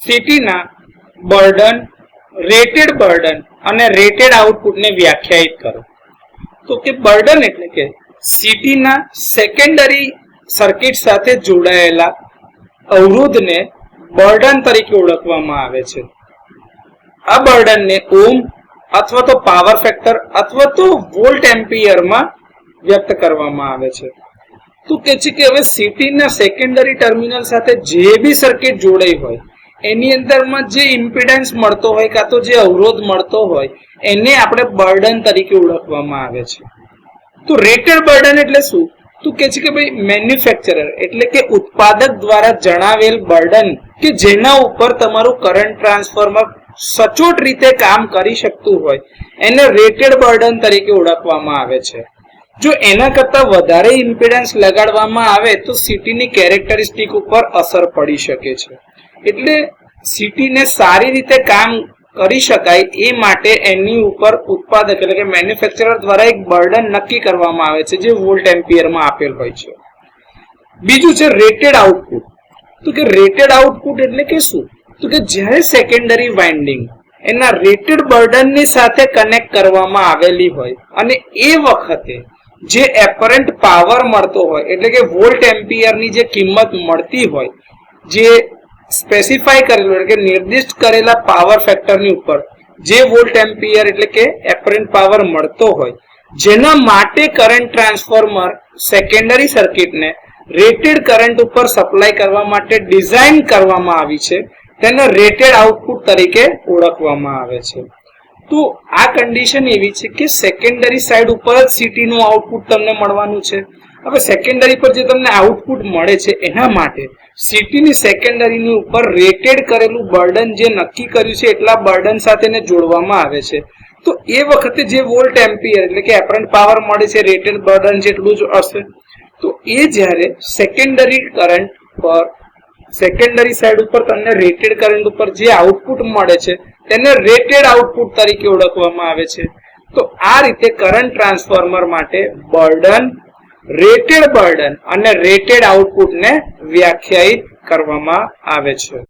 સીટીના burden, rated burden અને rated આઉટપુટને વ્યાખ્યાયિત કરો. તો કે બર્ડન એટલે કે સીટીના સેકન્ડરી સર્કિટ સાથે જોડાયેલા અવરોધને બર્ડન તરીકે ઓળખવામાં આવે છે. આ બર્ડનને ઓહ્મ અથવા તો પાવર ફેક્ટર અથવા તો વોલ્ટ એમ્પિયરમાં વ્યક્ત કરવામાં આવે છે. તો કે છે કે હવે સીટીના સેકન્ડરી ટર્મિનલ સાથે જે બી સર્કિટ જોડાઈ હોય એની અંદરમાં જે ઇમ્પિડન્સ મળતો હોય કાં તો જે અવરોધ મળતો હોય એને આપણે બર્ડન તરીકે ઓળખવામાં આવે છે. તો રેટેડ બર્ડન એટલે શું? તો કે છે કે ભાઈ મેન્યુફેક્ચરર એટલે કે ઉત્પાદક દ્વારા જણાવેલ બર્ડન કે જેના ઉપર તમારું કરંટ ટ્રાન્સફોર્મર સચોટ રીતે કામ કરી શકતું હોય એને રેટેડ બર્ડન તરીકે ઓળખવામાં આવે છે. જો એના કરતા વધારે ઇમ્પિડન્સ લગાડવામાં આવે તો સીટીની કેરેક્ટરિસ્ટિક ઉપર અસર પડી શકે છે. એટલે સીટીને સારી રીતે કામ કરી શકાય એ માટે એની ઉપર ઉત્પાદક એટલે કે મેન્યુફેક્ચરર દ્વારા એક બર્ડન નક્કી કરવામાં આવે છે જે વોલ્ટ એમ્પિયરમાં આપેલ હોય છે. બીજું છે રેટેડ આઉટપુટ. તો કે રેટેડ આઉટપુટ એટલે કે શું? તો કે જ્યારે સેકન્ડરી વાઇન્ડિંગ એના રેટેડ બર્ડનની સાથે કનેક્ટ કરવામાં આવેલી હોય અને એ વખતે જે એપરન્ટ પાવર મળતો હોય એટલે કે વોલ્ટ એમ્પિયરની જે કિંમત મળતી હોય જે સ્પેસિફાય કરેલું એટલે કે નિર્દિષ્ટ કરેલા પાવર ફેક્ટરની ઉપર જે વોલ્ટ એમ્પિયર એટલે કે એપરન્ટ પાવર મળતો હોય જેના માટે કરંટ ટ્રાન્સફોર્મર સેકન્ડરી સર્કિટને રેટેડ કરંટ ઉપર સપ્લાય કરવા માટે ડિઝાઇન કરવામાં આવી છે તેને રેટેડ આઉટપુટ તરીકે ઓળખવામાં આવે છે. તો આ કન્ડિશન એવી છે કે સેકન્ડરી સાઈડ ઉપર જ સીટીનું આઉટપુટ તમને મળવાનું છે. હવે સેકન્ડરી પર જે તમને આઉટપુટ મળે છે એના માટે સીટીની સેકન્ડરીની ઉપર રેટેડ કરેલું બર્ડન જે નક્કી કર્યું છે એટલા બર્ડન સાથે જોડવામાં આવે છે. તો એ વખતે જે વોલ્ટ એમ્પિયર એટલે કે એપરન્ટ પાવર મળે છે રેટેડ બર્ડન જેટલું જ હશે. તો એ જ્યારે સેકન્ડરી કરંટ પર સેકન્ડરી સાઈડ ઉપર તમને રેટેડ કરંટ ઉપર જે આઉટપુટ મળે છે તેને રેટેડ આઉટપુટ તરીકે ઓળખવામાં આવે છે. તો આ રીતે કરંટ ટ્રાન્સફોર્મર માટે બર્ડન, રેટેડ બર્ડન અને રેટેડ આઉટપુટને વ્યાખ્યાયિત કરવામાં આવે છે.